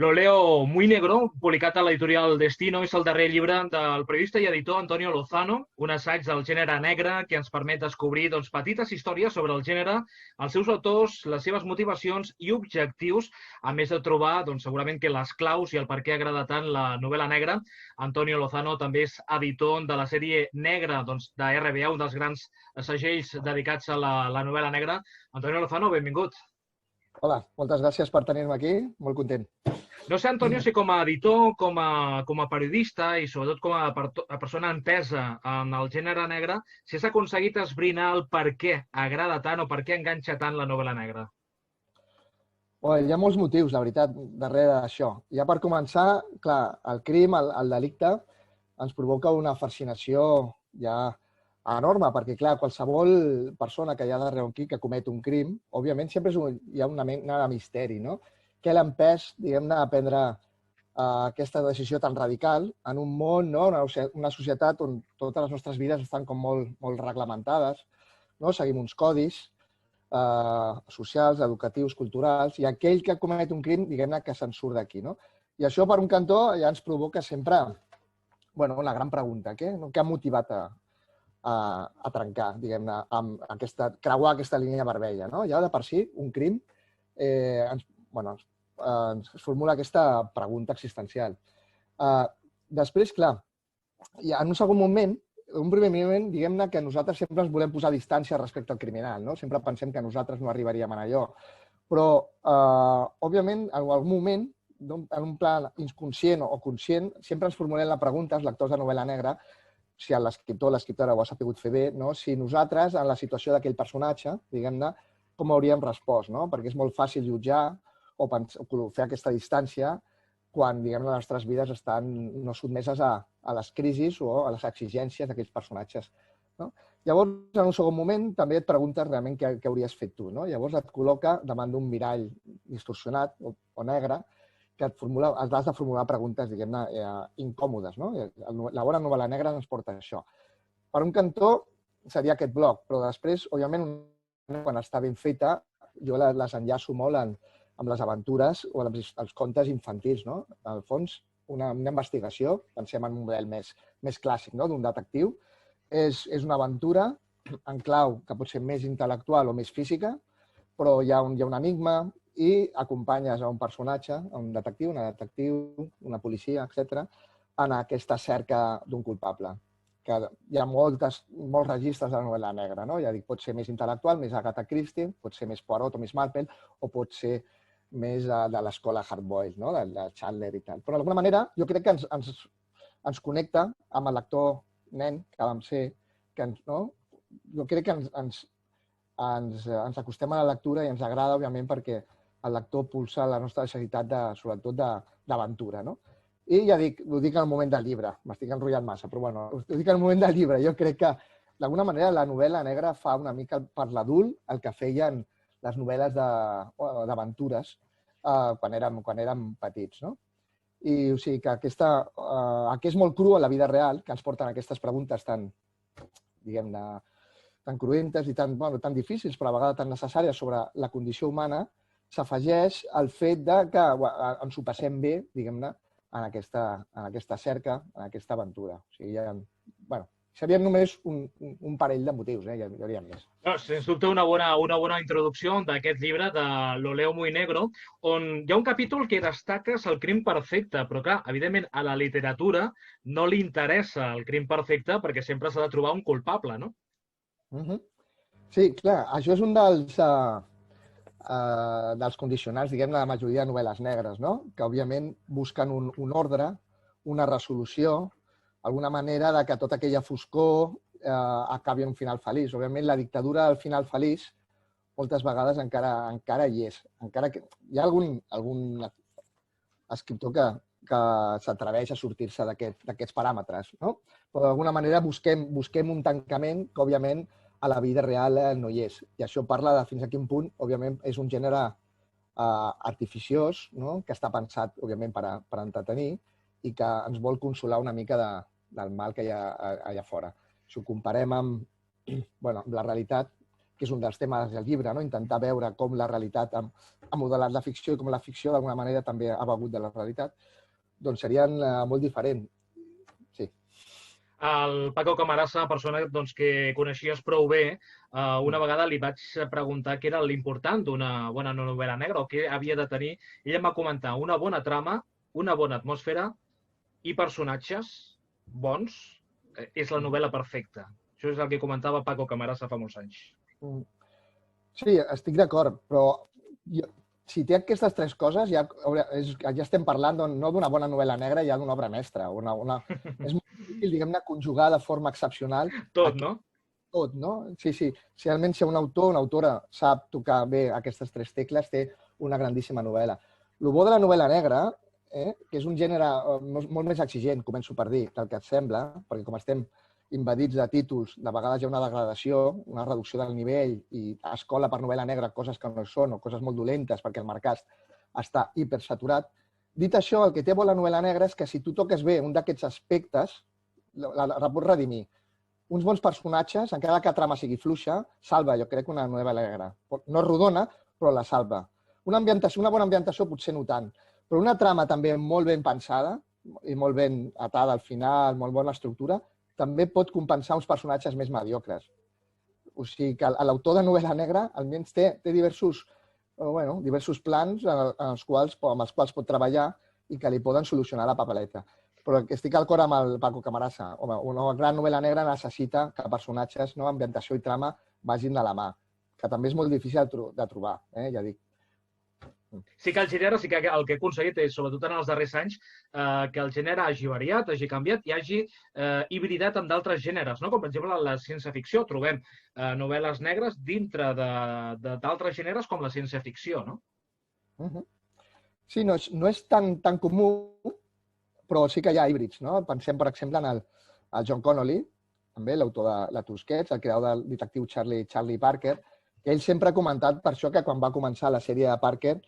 Lo leo muy negro, publicat a l'editorial Destino, és el darrer llibre del periodista i editor Antonio Lozano, un assaig del gènere negre que ens permet descobrir petites històries sobre el gènere, els seus autors, les seves motivacions i objectius, a més de trobar segurament que les claus i el per què agrada tant la novel·la negra. Antonio Lozano també és editor de la sèrie Negra de RBA, un dels grans segells dedicats a la novel·la negra. Antonio Lozano, benvingut. Hola, moltes gràcies per tenir-me aquí, molt content. No sé, Antonio, si com a editor, com a periodista i sobretot com a persona entesa en el gènere negre, si has aconseguit esbrinar el per què agrada tant o per què enganxa tant la novel·la negra. Hi ha molts motius, la veritat, darrere d'això. Ja per començar, clar, el crim, el delicte, ens provoca una fascinació ja enorme, perquè, clar, qualsevol persona que hi ha darrere aquí que comet un crim, òbviament sempre hi ha una mena de misteri, no? Què l'ha empès, diguem-ne, a prendre aquesta decisió tan radical en un món, una societat on totes les nostres vides estan com molt reglamentades, seguim uns codis socials, educatius, culturals, i aquell que comet un crim, diguem-ne, que se'n surt d'aquí. I això, per un cantó, ja ens provoca sempre una gran pregunta. Què ha motivat a trencar, diguem-ne, creuar aquesta línia vermella? Ja de per si, un crim ens formula aquesta pregunta existencial. Després, clar, en un segon moment, un primer moment, diguem-ne que nosaltres sempre ens volem posar a distància respecte al criminal, no? Sempre pensem que nosaltres no arribaríem a allò. Però, òbviament, en algun moment, en un pla inconscient o conscient, sempre ens formulem la pregunta, els lectors de novel·la negra, si l'escriptor o l'escriptora ho ha sabut fer bé, si nosaltres, en la situació d'aquell personatge, diguem-ne, com hauríem respost, perquè és molt fàcil jutjar o fer aquesta distància quan, diguem, les nostres vides estan no sotmeses a les crisis o a les exigències d'aquells personatges. Llavors, en un segon moment, també et preguntes realment què hauries fet tu. Llavors et col·loca davant d'un mirall distorsionat o negre que has de formular preguntes, diguem-ne, incòmodes. La bona novel·la negra ens porta a això. Per un cantó seria aquest bloc, però després, òbviament, quan està ben feta, jo les enllaço molt amb les aventures o els contes infantils. Al fons, una investigació, pensem en un model més clàssic d'un detectiu, és una aventura en clau que pot ser més intel·lectual o més física, però hi ha un enigma i acompanyes a un personatge, a un detectiu, una policia, etc., en aquesta cerca d'un culpable. Hi ha molts registres de la novel·la negra. Ja dic, pot ser més intel·lectual, més Agatha Christie, pot ser més Poirot o més Marple, o pot ser més de l'escola hard-boiled, de Chandler i tal. Però, d'alguna manera, jo crec que ens connecta amb el lector nen que vam ser. Jo crec que ens acostem a la lectura i ens agrada, òbviament, perquè el lector pulsa la nostra necessitat, sobretot, d'aventura. I ja dic, ho dic en el moment del llibre, m'estic enrotllant massa, però bueno, ho dic en el moment del llibre. Jo crec que, d'alguna manera, la novel·la negra fa una mica per l'adult el que feien les novel·les d'aventures quan érem petits. I o sigui que que és molt cru a la vida real, que ens porten aquestes preguntes tan, diguem-ne, tan cruentes i tan difícils, però a vegades tan necessàries sobre la condició humana, s'afegeix el fet que ens ho passem bé, diguem-ne, en aquesta cerca, en aquesta aventura. O sigui, serien només un parell de motius, hi hauria més. Sens dubte una bona introducció d'aquest llibre de Lo leo muy negro, on hi ha un capítol que destaques el crim perfecte, però clar, evidentment a la literatura no li interessa el crim perfecte perquè sempre s'ha de trobar un culpable, no? Sí, clar, això és un dels condicionants, diguem-ne, de la majoria de novel·les negres, que òbviament busquen un ordre, una resolució, alguna manera de que tota aquella foscor acabi en un final feliç. Òbviament, la dictadura del final feliç moltes vegades encara hi és. Encara que hi ha algun escriptor que s'atreveix a sortir-se d'aquests paràmetres, però d'alguna manera busquem un tancament que, òbviament, a la vida real no hi és. I això parla de fins a quin punt, òbviament, és un gènere artificiós, que està pensat, òbviament, per entretenir i que ens vol consolar una mica del mal que hi ha allà fora. Si ho comparem amb la realitat, que és un dels temes del llibre, no? Intentar veure com la realitat ha modelat la ficció i com la ficció d'alguna manera també ha begut de la realitat, doncs serien molt diferents. Sí. El Paco Camarasa, persona doncs, que coneixies prou bé, una vegada li vaig preguntar què era l'important d'una bona novel·la negra o què havia de tenir. Ell em va comentar una bona trama, una bona atmosfera i personatges bons és la novel·la perfecta. Això és el que comentava Paco Camarasa fa molts anys. Sí, estic d'acord, però si té aquestes tres coses, ja estem parlant no d'una bona novel·la negra, ja d'una obra mestra. És molt difícil, diguem-ne, conjugar de forma excepcional. Tot, no? Tot, no? Sí. Si realment si un autor o una autora sap tocar bé aquestes tres tecles, té una grandíssima novel·la. El bo de la novel·la negra, que és un gènere molt més exigent, començo per dir, del que et sembla, perquè com estem invadits de títols, de vegades hi ha una degradació, una reducció del nivell i es cola per novel·la negra coses que no són o coses molt dolentes perquè el mercat està hipersaturat. Dit això, el que té bo la novel·la negra és que si tu toques bé un d'aquests aspectes, la pots redimir. Uns bons personatges, encara que la trama sigui fluixa, salva, jo crec, una novel·la negra. No és rodona, però la salva. Una bona ambientació potser no tant, però una trama també molt ben pensada i molt ben atada al final, molt bona estructura, també pot compensar uns personatges més mediocres. O sigui que l'autor de novel·la negra almenys té diversos plans amb els quals pot treballar i que li poden solucionar la papeleta. Però estic al cor amb el Paco Camarasa. Home, una gran novel·la negra necessita que personatges, ambientació i trama vagin de la mà, que també és molt difícil de trobar, ja dic. Sí que el gènere, sí que el que ha aconseguit és, sobretot en els darrers anys, que el gènere hagi variat, hagi canviat i hagi hibridat amb d'altres gèneres, no? Com per exemple la ciència-ficció. Trobem novel·les negres dintre d'altres gèneres com la ciència-ficció, no? Sí, no és tan comú, però sí que hi ha híbrids, no? Pensem, per exemple, en el John Connolly, també l'autor de La Tusquets, el creador del detectiu Charlie Parker, que ell sempre ha comentat per això que quan va començar la sèrie de Parker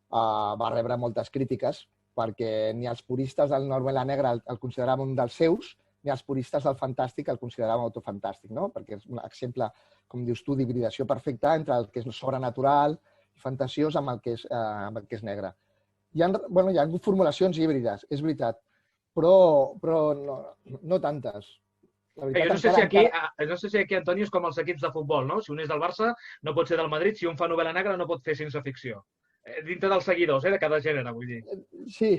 va rebre moltes crítiques perquè ni els puristes del novel·la negra el consideraven un dels seus, ni els puristes del fantàstic el consideraven autor fantàstic, no? Perquè és un exemple, com dius tu, d'hibridació perfecta entre el que és sobrenatural i fantasiós amb el que és negre. Hi ha formulacions híbrides, és veritat, però no tantes. Jo no sé si aquí, Antoni, és com els equips de futbol, no? Si un és del Barça, no pot ser del Madrid. Si un fa novel·la negra, no pot fer ciència-ficció. Dintre dels seguidors, de cada gènere, vull dir. Sí,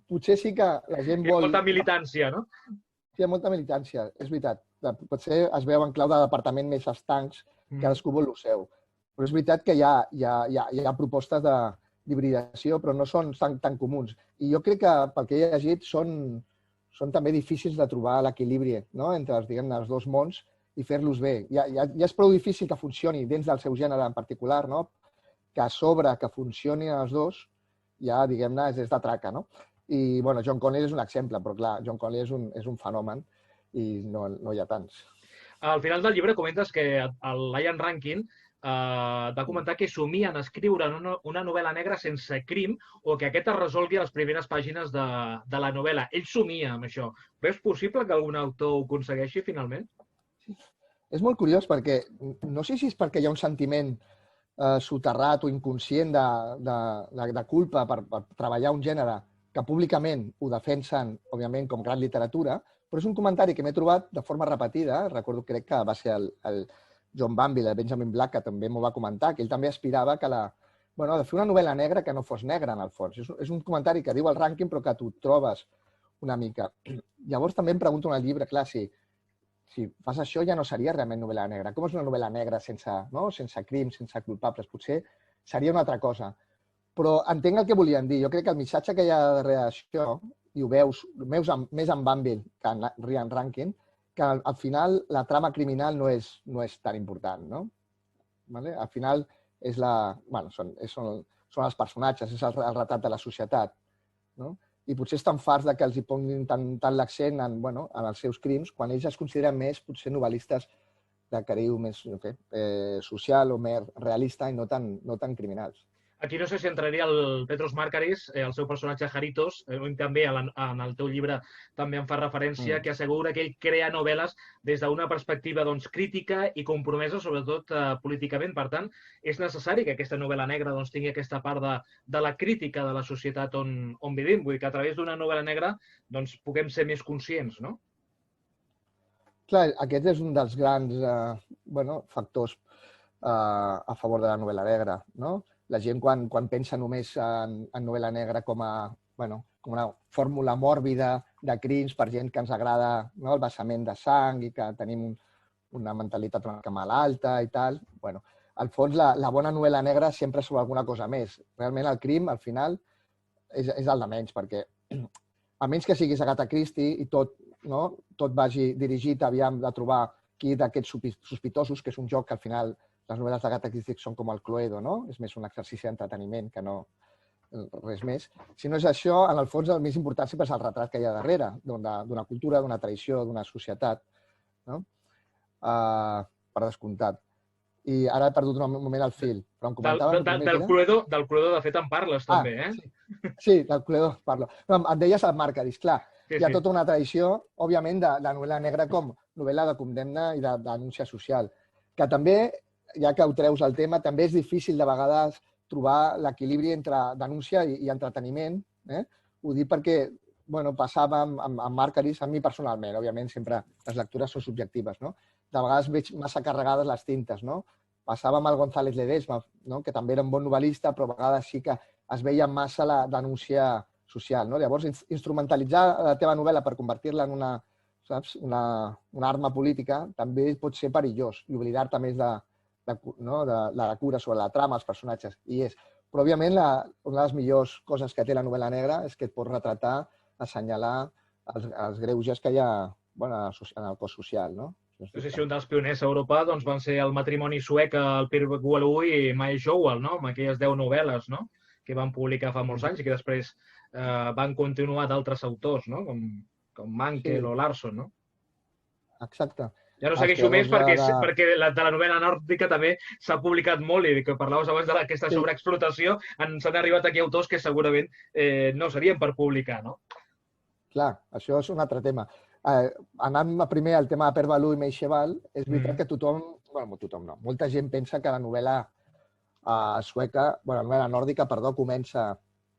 potser sí que la gent vol... Hi ha molta militància, no? Sí, hi ha molta militància, és veritat. Potser es veu en clau de departament més estancs, cadascú vol el seu. Però és veritat que hi ha propostes d'hibridació, però no són tan comuns. I jo crec que, pel que he llegit, són també difícils de trobar l'equilibri entre els dos mons i fer-los bé. Ja és prou difícil que funcioni dins del seu gènere en particular, que a sobre que funcionin els dos, ja, diguem-ne, és de traca, no? I, John Connolly és un exemple, però clar, John Connolly és un fenomen i no hi ha tants. Al final del llibre comentes que el Ian Rankin va comentar que somia en escriure una novel·la negra sense crim o que aquest es resolgui a les primeres pàgines de la novel·la. Ell somia amb això. Veus possible que algun autor ho aconsegueixi finalment? És molt curiós perquè no sé si és perquè hi ha un sentiment soterrat o inconscient de culpa per treballar un gènere que públicament ho defensen, òbviament, com gran literatura, però és un comentari que m'he trobat de forma repetida. Recordo, crec que va ser el John Banville, el Benjamin Black, que també m'ho va comentar, que ell també aspirava que de fer una novel·la negra que no fos negra, en el fons. És un comentari que diu el Rankin, però que tu trobes una mica. Llavors també em pregunto en el llibre, clar, si fas això ja no seria realment novel·la negra. Com és una novel·la negra sense crims, sense culpables? Potser seria una altra cosa. Però entenc el que volien dir. Jo crec que el missatge que hi ha darrere d'això, i ho veus més en Banville que en Ian Rankin, que al final la trama criminal no és tan important, no? Al final són els personatges, és el retrat de la societat, no? I potser estan farts que els hi ponguin tant l'accent en els seus crims, quan ells es consideren més, potser, novel·listes de cariu més social o més realista i no tan criminals. Aquí no sé si entraria el Petros Márcaris, el seu personatge Jaritos, també en el teu llibre també en fa referència, que assegura que ell crea novel·les des d'una perspectiva doncs, crítica i compromesa, sobretot políticament. Per tant, és necessari que aquesta novel·la negra doncs, tingui aquesta part de la crítica de la societat on vivim. Vull dir que a través d'una novel·la negra doncs, puguem ser més conscients, no? Clar, aquest és un dels grans factors a favor de la novel·la negra, no? La gent, quan pensa només en novel·la negra com una fórmula mòrbida de crims per gent que ens agrada el vessament de sang i que tenim una mentalitat una mica malalta i tal, al fons la bona novel·la negra sempre és sobre alguna cosa més. Realment el crim, al final, és el de menys, perquè a menys que siguis Agatha Christie i tot vagi dirigit aviam de trobar qui d'aquests sospitosos, que és un joc que al final les novel·les d'Agatha Christie són com el Cluedo, no? És més un exercici d'entreteniment que no res més. Si no és això, en el fons el més important sempre és el retrat que hi ha darrere, d'una cultura, d'una tradició, d'una societat, no? Per descomptat. I ara he perdut un moment el fil, però em comentava... Del Cluedo, de fet, en parles també, eh? Sí, del Cluedo parlo. Em deies el Márcaris, clar. Hi ha tota una tradició, òbviament, de la novel·la negra com novel·la de condemna i de denúncia social, que també, ja que ho treus al tema, també és difícil de vegades trobar l'equilibri entre denúncia i entreteniment. Ho dic perquè passava amb Márcaris, a mi personalment, òbviament, sempre les lectures són subjectives, no? De vegades veig massa carregades les tintes, no? Passava amb el González Ledesma, que també era un bon novel·lista, però a vegades sí que es veia massa la denúncia social, no? Llavors, instrumentalitzar la teva novel·la per convertir-la en una arma política també pot ser perillós i oblidar-te més de la cura sobre la trama, els personatges, i és. Però, òbviament, una de les millors coses que té la novel·la negra és que et pot retratar, assenyalar els greuges que hi ha en el cos social, no? No sé si un dels pioners a Europa doncs, van ser el matrimoni suec, el Per Gualú i Mae Jowell, no? Amb aquelles 10 novel·les, no? Que van publicar fa molts anys i que després van continuar d'altres autors, no? Com Mankell o Larson, no? Exacte. Ja no segueixo més perquè de la novel·la nòrdica també s'ha publicat molt i que parlaves abans d'aquesta sobreexplotació, ens han arribat aquí autors que segurament no serien per publicar, no? Clar, això és un altre tema. Anant primer al tema de Per Balú i Meisheval, és veritat que tothom no, molta gent pensa que la novel·la sueca, la novel·la nòrdica,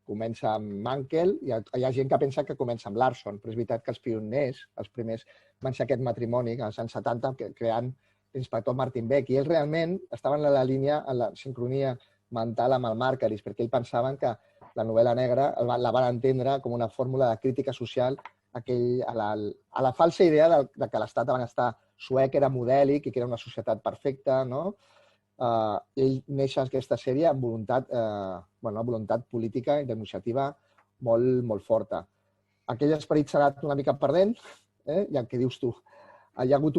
comença amb Mankell, i hi ha gent que pensa que comença amb Larson, però és veritat que els pioners, els primers, van ser aquest matrimoni als anys 70, creant l'inspector Martin Beck, i ells realment estaven en la línia, en la sincronia mental amb el Márcaris, perquè ells pensaven que la novel·la negra la van entendre com una fórmula de crítica social a la falsa idea de que l'estat de benestar suec era modèlic i que era una societat perfecta, no? Ell neix en aquesta sèrie amb voluntat política i denunciativa molt, molt forta. Aquell esperit s'ha anat una mica perdent, i el que dius tu, hi ha hagut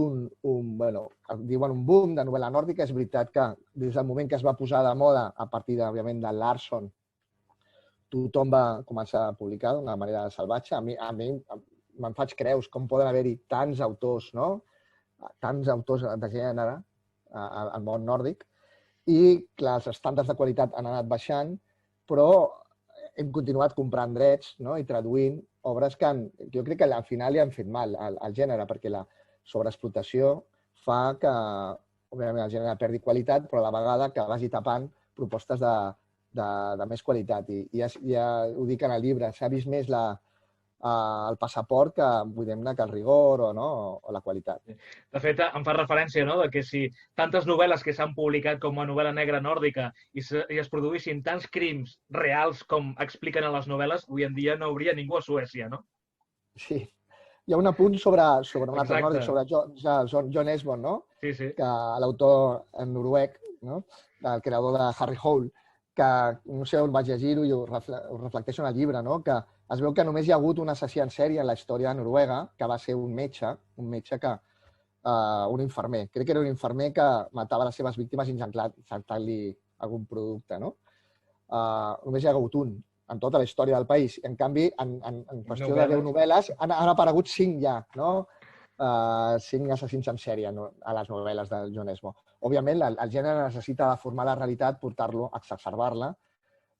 diuen un boom de novel·la nòrdica. És veritat que des del moment que es va posar de moda, a partir, òbviament, de Larson, tothom va començar a publicar d'una manera salvatge. A mi me'n faig creus com poden haver-hi tants autors, no? Tants autors de gènere al món nòrdic. I, clar, els estàndards de qualitat han anat baixant, però hem continuat comprant drets i traduint obres que jo crec que al final li han fet mal al gènere, perquè la sobreexplotació fa que, òbviament, el gènere perdi qualitat, però a la vegada que vagi tapant propostes de més qualitat. I ja ho dic en el llibre, s'ha vist més el passaport que el rigor o la qualitat. De fet, em fa referència de que si tantes novel·les que s'han publicat com a novel·la negra nòrdica i es produïssin tants crims reals com expliquen a les novel·les, avui en dia no hauria ningú a Suècia, no? Sí. Hi ha un apunt sobre un altre nòrdic, sobre John Esbon, no? Sí, sí. L'autor en noruec, el creador de Harry Hole, que no sé on vaig llegir-ho i ho reflecteixo en el llibre, que es veu que només hi ha hagut un assassí en sèrie en la història de Noruega, que va ser un metge que un infermer. Crec que era un infermer que matava les seves víctimes injectant-li algun producte, no? Només hi ha hagut un en tota la història del país. En canvi, en qüestió de 10 novel·les, han aparegut 5 ja, no? 5 assassins en sèrie a les novel·les de John Esbon. Òbviament, el gènere necessita formar la realitat, portar-lo, exacerbar-la,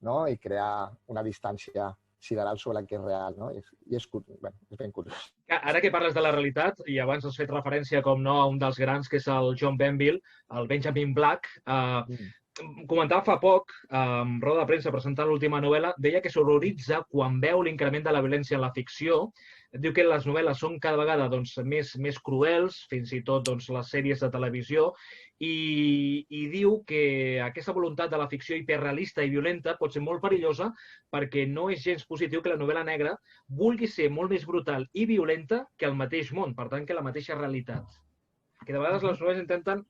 no? I crear una distància sideral sobre el que és real, no? I és ben curiós. Ara que parles de la realitat, i abans has fet referència, com no, a un dels grans, que és el John Benville, el Benjamin Black, comentava fa poc, en roda de premsa presentant l'última novel·la, deia que s'horroritza quan veu l'increment de la violència en la ficció. Diu que les novel·les són cada vegada més cruels, fins i tot les sèries de televisió, i diu que aquesta voluntat de la ficció hiperrealista i violenta pot ser molt perillosa perquè no és gens positiu que la novel·la negra vulgui ser molt més brutal i violenta que el mateix món, per tant, que la mateixa realitat. Que de vegades les novel·les intenten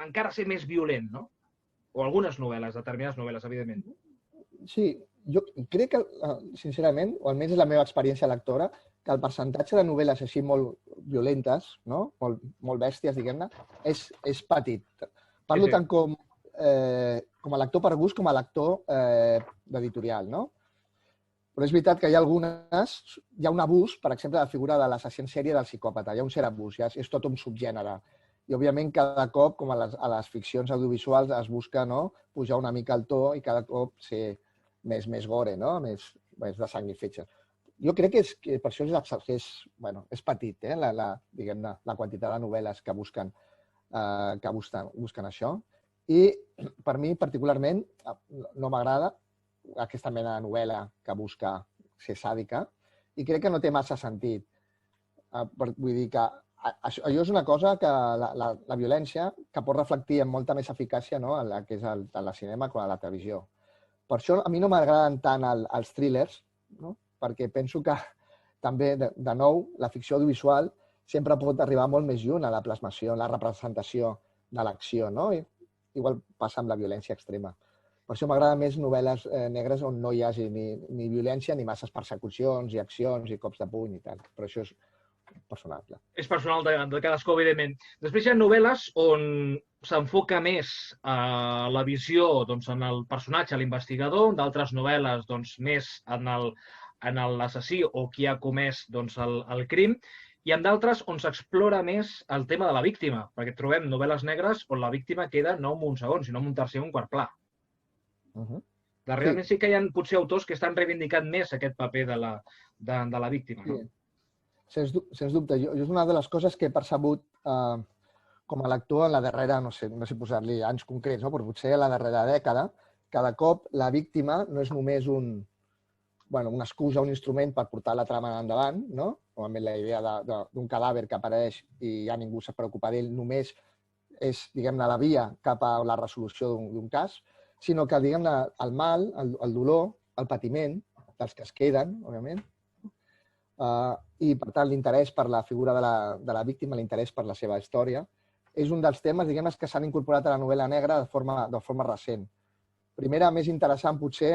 encara ser més violent, no? O algunes novel·les, determinades novel·les, evidentment. Sí, jo crec que, sincerament, o almenys és la meva experiència lectora, que el percentatge de novel·les així molt violentes, no? Molt bèsties, diguem-ne, és petit. Parlo tant com a lector per gust com a lector d'editorial, no? Però és veritat que hi ha un abús, per exemple, de la figura de l'assassí en sèrie del psicòpata. Hi ha un cert abús, és tot un subgènere. I, òbviament, cada cop, com a les ficcions audiovisuals, es busca pujar una mica el to i cada cop ser més gore, més de sang i fetge. Jo crec que per això és petit, diguem-ne, la quantitat de novel·les que busquen això. I per mi, particularment, no m'agrada aquesta mena de novel·la que busca ser sàdica i crec que no té massa sentit. Vull dir que allò és una cosa que la violència que pot reflectir amb molta més eficàcia en el que és el cinema com a la televisió. Per això a mi no m'agraden tant els thrillers, perquè penso que també, de nou, la ficció audiovisual sempre pot arribar molt més lluny a la plasmació, a la representació de l'acció. Igual passa amb la violència extrema. Per això m'agraden més novel·les negres on no hi hagi ni violència ni masses persecucions i accions i cops de puny i tal. Però això és personal. És personal de cadascú, evidentment. Després hi ha novel·les on s'enfoca més a la visió en el personatge, l'investigador, d'altres novel·les més en l'assassí o qui ha comès el crim, i en d'altres on s'explora més el tema de la víctima, perquè trobem novel·les negres on la víctima queda no en un segon, sinó en un tercer o un quart pla. Realment sí que hi ha potser autors que estan reivindicant més aquest paper de la víctima. Sens dubte. Jo és una de les coses que he percebut com a lector en la darrera, no sé posar-li anys concrets, però potser en la darrera dècada, cada cop la víctima no és només una excusa, un instrument per portar la trama endavant, normalment la idea d'un cadàver que apareix i ja ningú se preocupa d'ell, només és, diguem-ne, la via cap a la resolució d'un cas, sinó que, diguem-ne, el mal, el dolor, el patiment dels que es queden, òbviament, i, per tant, l'interès per la figura de la víctima, l'interès per la seva història, és un dels temes, diguem-ne, que s'han incorporat a la novel·la negra de forma recent. Primera, més interessant, potser,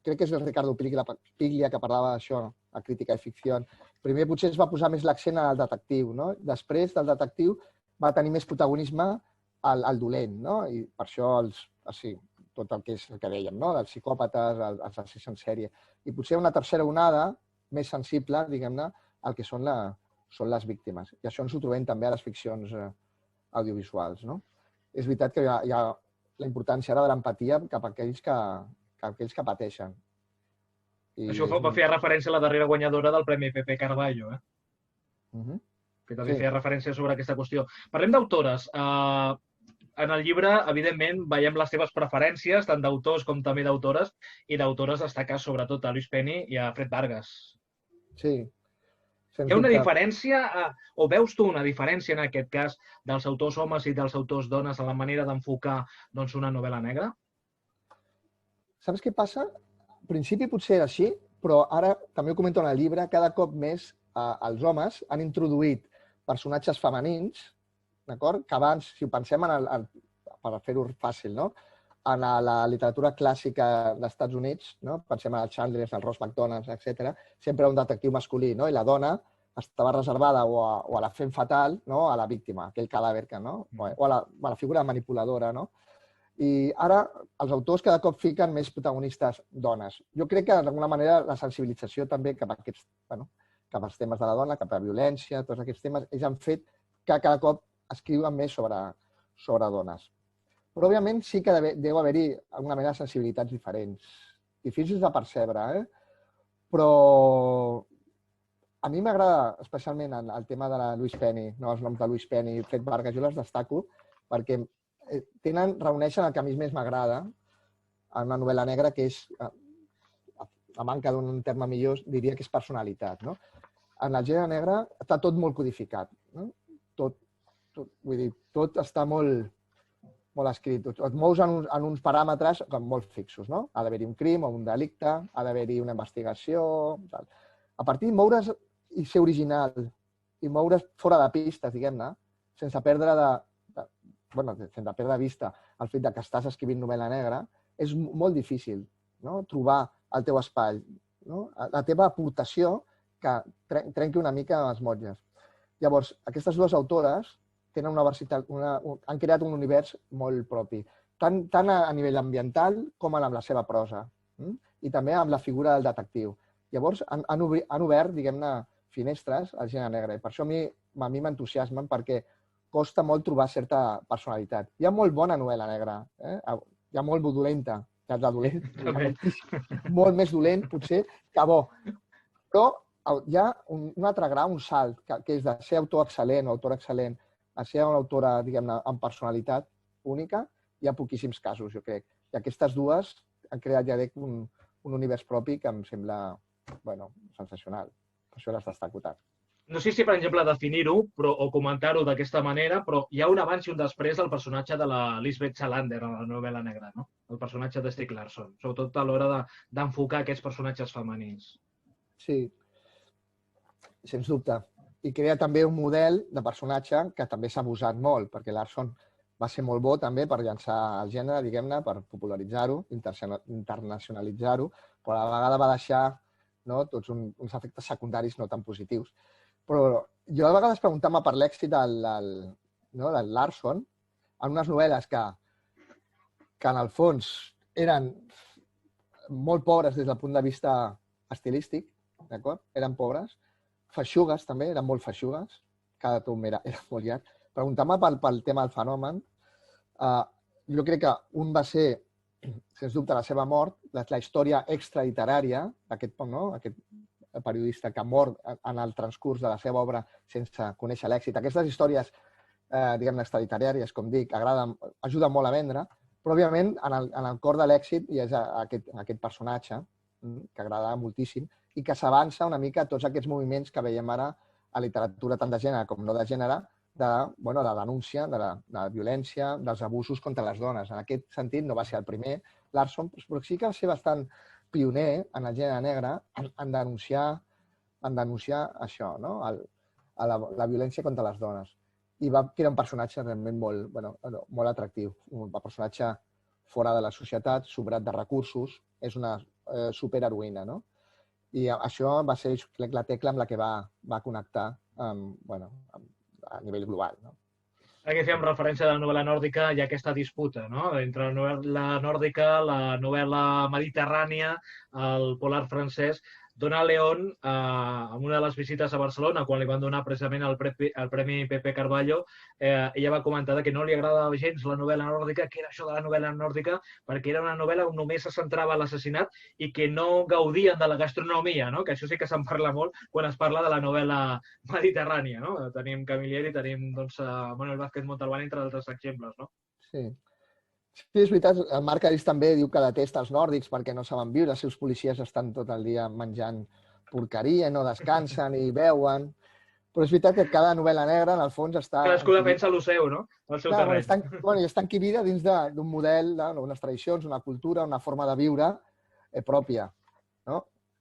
crec que és el Ricardo Piglia que parlava d'això, a Crítica de Ficció. Primer, potser es va posar més l'accent en el detectiu, Després del detectiu va tenir més protagonisme el dolent, I per això tot el que és el que dèiem, dels psicòpates, els assassins en sèrie. I potser una tercera onada més sensible, diguem-ne, al que són les víctimes. I això ens ho trobem també a les ficcions audiovisuals. És veritat que hi ha la importància ara de l'empatia cap a aquells que pateixen. Això va fer referència a la darrera guanyadora del Premi Pepe Carballo, que també feia referència sobre aquesta qüestió. Parlem d'autores. En el llibre, evidentment, veiem les teves preferències, tant d'autors com també d'autores, i d'autores destaques sobretot a Luis Penny i a Fred Vargas. Sí. Hi ha una diferència, o veus tu una diferència en aquest cas dels autors homes i dels autors dones a la manera d'enfocar una novel·la negra? Saps què passa? Al principi potser era així, però ara, també ho comento en el llibre, cada cop més els homes han introduït personatges femenins, d'acord? Que abans, si ho pensem, per fer-ho fàcil, en la literatura clàssica dels Estats Units, pensem en el Chandler, el Ross McDonald, etc., sempre un detectiu masculí, i la dona estava reservada o a la femme fatal, a la víctima, aquell cadàver, o a la figura manipuladora. I ara els autors cada cop fiquen més protagonistes dones. Jo crec que, d'alguna manera, la sensibilització també cap als temes de la dona, cap a la violència, tots aquests temes, ells han fet que cada cop escriuen més sobre dones. Però, òbviament, sí que deu haver-hi alguna mena de sensibilitats diferents. Difícils de percebre, Però a mi m'agrada especialment el tema de la Louise Penny, els noms de Louise Penny, Fred Vargas, jo les destaco perquè reuneixen el que a mi més m'agrada en una novel·la negra, que és, a manca d'un terme millor, diria que és personalitat. No? En el gènere negre està tot molt codificat. No? Tot està molt escrit. Et mous en uns paràmetres molt fixos. No? Ha d'haver-hi un crim o un delicte, ha d'haver-hi una investigació... Tal. A partir de moure's i ser original i moure's fora de pistes, diguem-ne, sense perdre de vista el fet que estàs escrivint novel·la negra, és molt difícil, no? Trobar el teu espai, no? La teva aportació que trenqui una mica les motlles. Llavors, aquestes dues autores tenen han creat un univers molt propi, tant a nivell ambiental com amb la seva prosa, i també amb la figura del detectiu. Llavors, han obert, diguem-ne, finestres al gènere negre. Per això a mi m'entusiasmen, perquè costa molt trobar certa personalitat. Hi ha molt bona novel·la negra, hi ha molt dolenta, que de dolent, molt més dolent, potser, que bo. Però hi ha un altre grau, un salt, que és de ser autor excel·lent o autora excel·lent a ser una autora, diguem-ne, amb personalitat única, hi ha poquíssims casos, jo crec. I aquestes dues han creat ja un univers propi que em sembla, sensacional. Per això les destaco tant. No sé si, per exemple, definir-ho o comentar-ho d'aquesta manera, però hi ha un abans i un després del personatge de la Lisbeth Salander a la novel·la negra, no? El personatge de Stieg Larsson, sobretot a l'hora d'enfocar aquests personatges femenins. Sí, sens dubte. I crea també un model de personatge que també s'ha abusat molt, perquè Larsson va ser molt bo també per llançar el gènere, diguem-ne, per popularitzar-ho, internacionalitzar-ho, però a la vegada va deixar tots uns efectes secundaris no tan positius. Però jo a vegades preguntant-me per l'èxit del Larsson en unes novel·les que en el fons eren molt pobres des del punt de vista estilístic, d'acord? Eren pobres. Feixugues, també, eren molt feixugues. Cada tom era molt llarg. Preguntant-me pel tema del fenomen, jo crec que un va ser, sens dubte, la seva mort, la història extraliterària d'aquest periodista que mor en el transcurs de la seva obra sense conèixer l'èxit. Aquestes històries, diguem-ne, extraliteràries, com dic, ajuden molt a vendre, però, òbviament, en el cor de l'èxit hi ha aquest personatge que agrada moltíssim i que s'avança una mica a tots aquests moviments que veiem ara a literatura tant de gènere com no de gènere, de denúncia, de la violència, dels abusos contra les dones. En aquest sentit, no va ser el primer Larsson, però sí que va ser bastant pioner en el gènere negre en denunciar això, la violència contra les dones. I va crear un personatge realment molt atractiu, un personatge fora de la societat, sobrat de recursos, és una superheroïna, no? I això va ser la tecla amb la que va connectar a nivell global. Aquí fèiem referència a la novel·la nòrdica i aquesta disputa, no? Entre la novel·la nòrdica, la novel·la mediterrània, el polar francès. Donald León, en una de les visites a Barcelona, quan li van donar precisament el Premi Pepe Carballo, ella va comentar que no li agradava gens la novel·la nòrdica, que era això de la novel·la nòrdica, perquè era una novel·la on només se centrava en l'assassinat i que no gaudien de la gastronomia, no? Que això sí que se'n parla molt quan es parla de la novel·la mediterrània, no? Tenim Camilleri, tenim Manuel Vázquez Montalbán, entre altres exemples, no? Sí. Sí, és veritat, el Marc Aris també diu que detesta els nòrdics perquè no saben viure, els seus policies estan tot el dia menjant porqueria, no descansen i beuen, però és veritat que cada novel·la negra, en el fons, està... Cadascú defensa el seu, no? El seu terreny. I està enquibida dins d'un model, d'unes tradicions, una cultura, una forma de viure pròpia.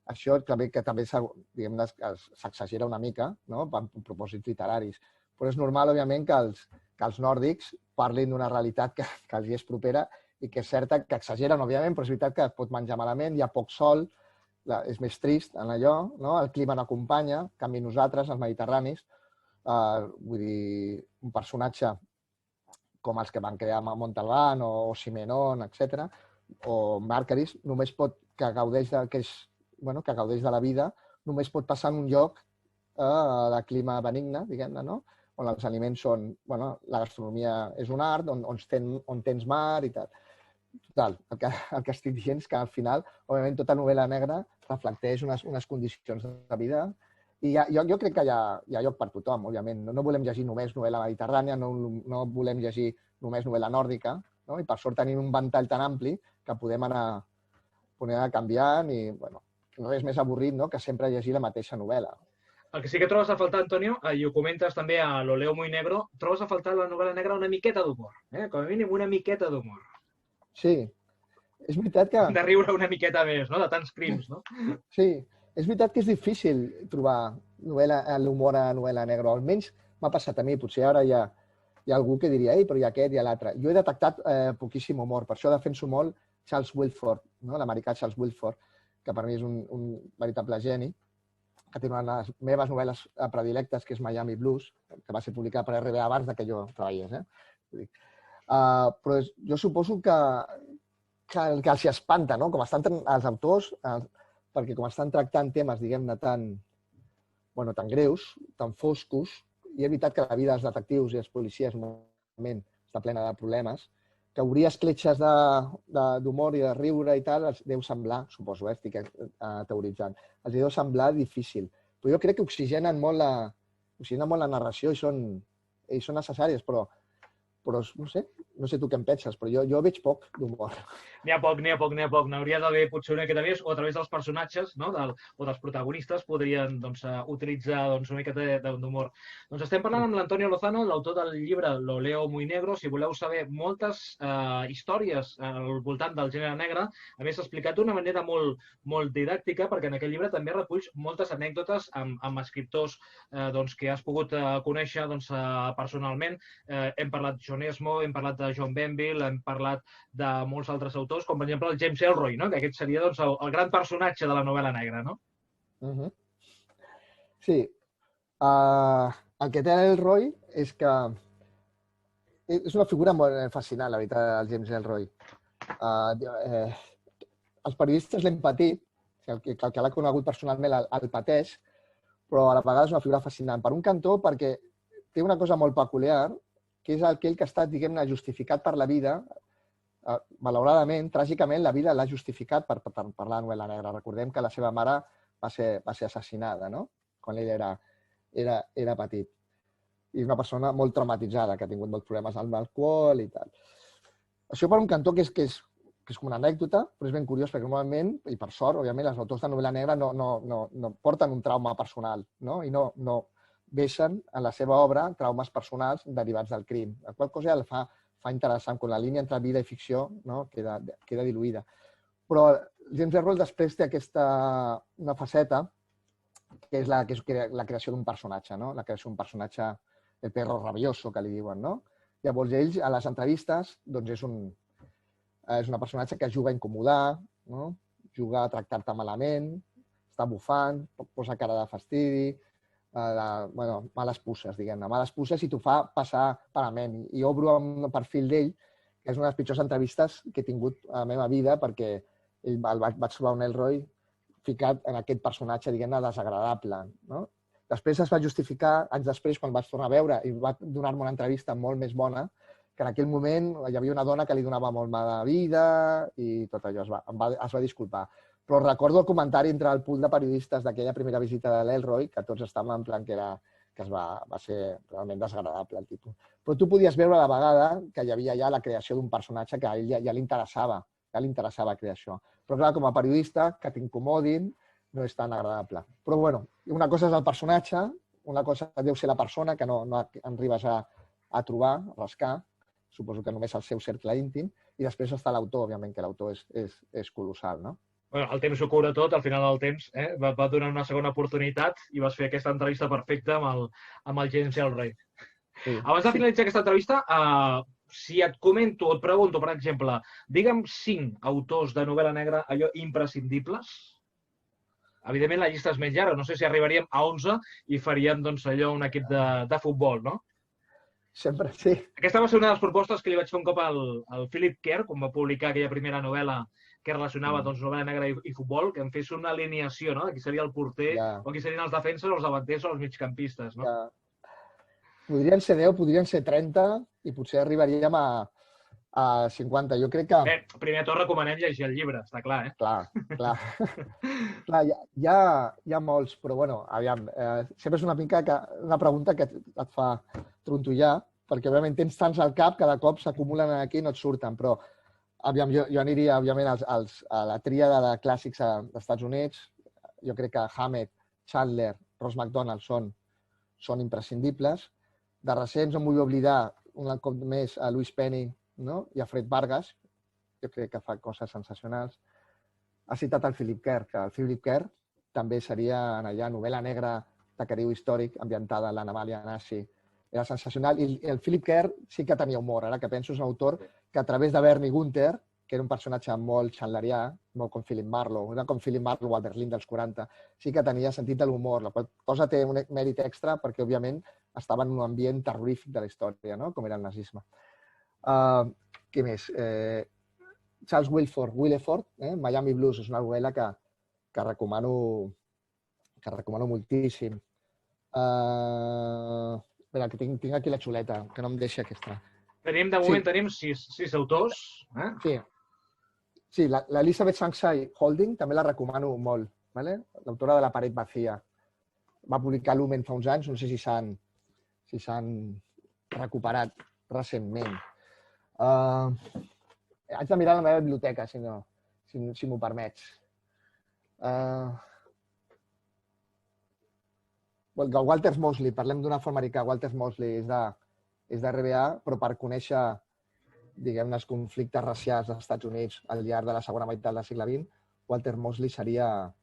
Això que també s'exagera una mica amb propòsits literaris, però és normal, òbviament, que els nòrdics parlin d'una realitat que els és propera i que és certa que exageren, òbviament, però és veritat que es pot menjar malament, hi ha poc sol, és més trist en allò, el clima no acompanya, en canvi nosaltres, els mediterranis, vull dir, un personatge com els que van crear Montalbán o Simenon, etc., o Márquez, només que gaudeix de la vida, només pot passar en un lloc de clima benigne, diguem-ne, no? on els aliments són... Bueno, la gastronomia és un art, on tens mar i tal. Total, el que estic dient és que al final, òbviament, tota novel·la negra reflecteix unes condicions de vida i jo crec que hi ha lloc per tothom, òbviament. No volem llegir només novel·la mediterrània, no volem llegir només novel·la nòrdica, no? I per sort tenim un ventall tan ampli que podem anar canviant i, bueno, res més avorrit, no?, que sempre llegir la mateixa novel·la. El que sí que trobes a faltar, Antonio, i ho comentes també a Lo leo muy negro, trobes a faltar la novel·la negra una miqueta d'humor. Com a mínim una miqueta d'humor. Sí, és veritat que... Hem de riure una miqueta més, no?, de tants crims, no? Sí, és veritat que és difícil trobar l'humor a novel·la negra, almenys m'ha passat a mi, potser ara hi ha algú que diria, ei, però hi ha aquest i l'altre. Jo he detectat poquíssim humor, per això defenso molt Charles Wilford, no?, l'americà Charles Wilford, que per mi és un veritable geni, que té una de les meves novel·les predilectes, que és Miami Blues, que va ser publicada per RBA abans que jo treballés. Però jo suposo que els espanta, no?, com estan els autors, perquè com estan tractant temes, diguem-ne, tan greus, tan foscos, i és veritat que la vida dels detectius i els policies normalment està plena de problemes, que obrir escletxes d'humor i de riure i tal els deu semblar, suposo, estic teoritzant, els deu semblar difícil. Però jo crec que oxigenen molt la narració i són necessàries, però no sé tu què en penses, però jo veig poc d'humor. N'hi ha poc. N'hauria d'haver potser una miqueta més, o a través dels personatges, no?, o dels protagonistes podrien utilitzar una miqueta d'humor. Doncs estem parlant amb l'Antonio Lozano, l'autor del llibre Lo leo muy negro. Si voleu saber moltes històries al voltant del gènere negre, a més, s'ha explicat d'una manera molt didàctica, perquè en aquest llibre també reculls moltes anècdotes amb escriptors que has pogut conèixer personalment. Hem parlat de John Esmo, hem parlat de John Benville, hem parlat de molts altres autors, com per exemple el James Ellroy, no?, que aquest seria el gran personatge de la novel·la negra, no? Sí. El que té Ellroy és que és una figura molt fascinant, la veritat, el James Ellroy. Els periodistes l'hem patit, el que l'ha conegut personalment el pateix, però a la vegada és una figura fascinant. Per un cantó, perquè té una cosa molt peculiar, que és aquell que ha estat, diguem-ne, justificat per la vida. Malauradament, tràgicament, la vida l'ha justificat per la novel·la negra. Recordem que la seva mare va ser assassinada, no?, quan ell era petit. I una persona molt traumatitzada, que ha tingut molts problemes amb l'alcohol i tal. Això per un cantó que és com una anècdota, però és ben curiós perquè normalment, i per sort, òbviament, els autors de novel·la negra no porten un trauma personal, no?, i no veixen en la seva obra traumes personals derivats del crim. La qual cosa el fa interessant, quan la línia entre vida i ficció, no?, queda diluïda. Però James Ellroy després té una faceta que és la creació d'un personatge, no?, la creació d'un personatge, el perro rabioso, que li diuen, no? Llavors, ell, a les entrevistes, doncs és una personatge que juga a incomodar, no?, juga a tractar-te malament, està bufant, posa cara de fastidi, males puces, diguem-ne. Males puces i t'ho fa passar malament. I obro amb el perfil d'ell, que és una de les pitjors entrevistes que he tingut a la meva vida, perquè vaig trobar un Ellroy ficat en aquest personatge, diguem-ne, desagradable, no? Després es va justificar, anys després, quan vaig tornar a veure, i va donar-me una entrevista molt més bona, que en aquell moment hi havia una dona que li donava molt mala vida i tot allò es va disculpar. Però recordo el comentari entre el pool de periodistes d'aquella primera visita de l'Ellroy, que tots estàvem en plan que va ser realment desagradable el tipus. Però tu podies veure a la vegada que hi havia ja la creació d'un personatge que a ell ja li interessava crear això. Però clar, com a periodista, que t'incomodin no és tan agradable. Però bueno, una cosa és el personatge, una cosa deu ser la persona que no arribes a trobar, a rascar, suposo que només el seu cercle íntim, i després està l'autor, òbviament, que l'autor és colossal, no? Bueno, el temps ho cura tot, al final del temps va donar una segona oportunitat i vas fer aquesta entrevista perfecta amb el James Ellroy. Sí. Abans de finalitzar aquesta entrevista, si et comento o et pregunto, per exemple, digue'm 5 autors de novel·la negra allò imprescindibles. Evidentment la llista és més llarga, no sé si arribaríem a 11 i faríem allò un equip de futbol, no? Sempre, sí. Aquesta va ser una de les propostes que li vaig fer un cop al Philip Kerr, quan va publicar aquella primera novel·la que relacionava novel·la negra i futbol, que em fes una alineació, no?, de qui seria el porter, o qui serien els defenses, els davanters o els migcampistes, no? Podrien ser 10, podrien ser 30 i potser arribaríem a 50. Jo crec que... Bé, primer de tot recomanem llegir el llibre, està clar, eh? Clar. Clar, hi ha molts, però bueno, aviam, sempre és una pregunta que et fa trontollar, perquè òbviament tens tants al cap, cada cop s'acumulen aquí i no et surten, però aviam, jo aniria, òbviament, a la tríada de clàssics dels Estats Units. Jo crec que Hammett, Chandler, Ross McDonald són imprescindibles. De recents em vull oblidar un cop més a Louis Penny, no? I a Fred Vargas, jo crec que fa coses sensacionals. Ha citat el Philip Kerr, que el Philip Kerr també seria en allà novel·la negra de Cariu històric ambientada a l'Anamàlia nazi. Era sensacional. I el Philip Kerr sí que tenia humor. Ara que penso, és un autor que a través de Bernie Gunther, que era un personatge molt chandlerià, molt com Philip Marlowe, era com Philip Marlowe, Walter Lynn dels 40, sí que tenia sentit de l'humor, la qual cosa té un mèrit extra perquè, òbviament, estava en un ambient terrorífic de la història, no? Com era el nazisme. Què més? Charles Willeford, Miami Blues, és una novel·la que recomano moltíssim. Espera, que tinc aquí la xuleta, que no em deixa aquesta. De moment tenim 6 autors. Sí, l'Elizabeth Sangsay Holding també la recomano molt, l'autora de La paret vacía. Va publicar Lumen fa uns anys, no sé si s'han recuperat recentment. Haig de mirar la meva biblioteca, si m'ho permets. Walter Mosley, parlem d'una afroamericà. Walter Mosley és de RBA, però per conèixer, diguem-ne, els conflictes racials dels Estats Units al llarg de la segona meitat del segle XX, Walter Mosley seria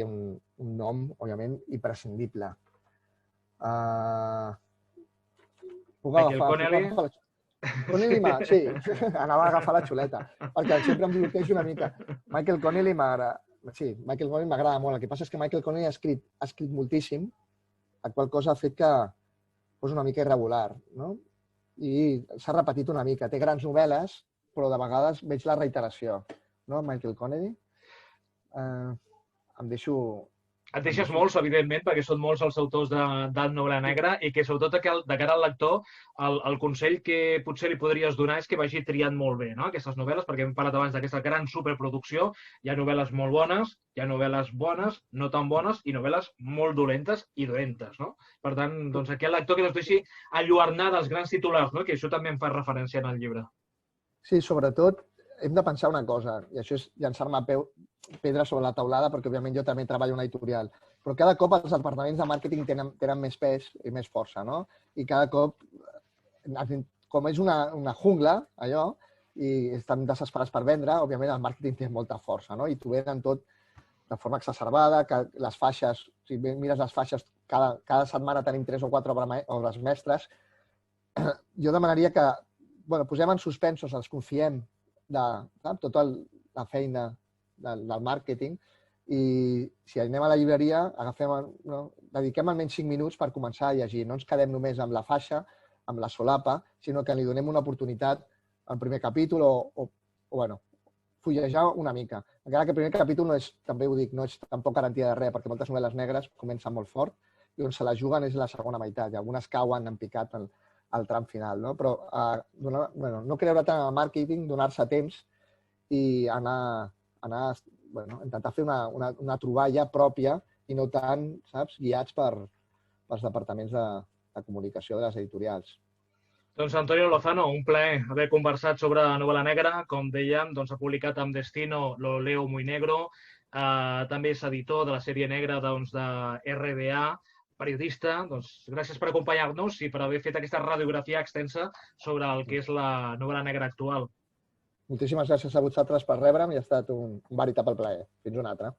un nom, òbviament, imprescindible. Michael Connelly? Connelly, sí, anava a agafar la xuleta, perquè sempre em bloquejo una mica. Michael Connelly m'agrada molt. El que passa és que Michael Connelly ha escrit moltíssim, la qual cosa ha fet que fos una mica irregular, no? I s'ha repetit una mica. Té grans novel·les, però de vegades veig la reiteració, no, Michael Connelly? Et deixes molts, evidentment, perquè són molts els autors de novel·la negra i que, sobretot, de cara al lector, el consell que potser li podries donar és que vagi triant molt bé, no?, aquestes novel·les, perquè hem parlat abans d'aquesta gran superproducció. Hi ha novel·les molt bones, hi ha novel·les bones, no tan bones, i novel·les molt dolentes i dolentes, no? Per tant, doncs, aquí el lector que no es deixi alluarnar dels grans titulars, no?, que això també en fa referència en el llibre. Sí, sobretot hem de pensar una cosa, i això és llançar-me pedra sobre la taulada, perquè òbviament jo també treballo en una editorial, però cada cop els departaments de màrqueting tenen més pes i més força, no? I cada cop, com és una jungla, allò, i estan desesperats per vendre, òbviament el màrqueting té molta força, no? I t'ho venen tot de forma exacerbada, que les faixes, si mires les faixes, cada setmana tenim 3 o 4 obres mestres. Jo demanaria que posem en suspensos, ens confiem de tota la feina del màrqueting i si anem a la llibreria, dediquem almenys 5 minuts per començar a llegir. No ens quedem només amb la faixa, amb la solapa, sinó que li donem una oportunitat al primer capítol o fullejar una mica. Encara que el primer capítol no és, també ho dic, no és tampoc garantia de res, perquè moltes novel·les negres comencen molt fort i on se la juguen és la segona meitat i algunes cauen en picat al tram final, no? Però no creure tant en el màrqueting, donar-se temps i intentar fer una troballa pròpia i no tant, saps, guiats pels departaments de comunicació de les editorials. Doncs Antonio Lozano, un plaer haver conversat sobre novel·la negra. Com dèiem, ha publicat amb Destino Lo leo muy negro, també és editor de la sèrie negra de RBA, periodista. Doncs gràcies per acompanyar-nos i per haver fet aquesta radiografia extensa sobre el que és la novel·la negra actual. Moltíssimes gràcies a vosaltres per rebre'm i ha estat un veritable plaer. Fins una altra.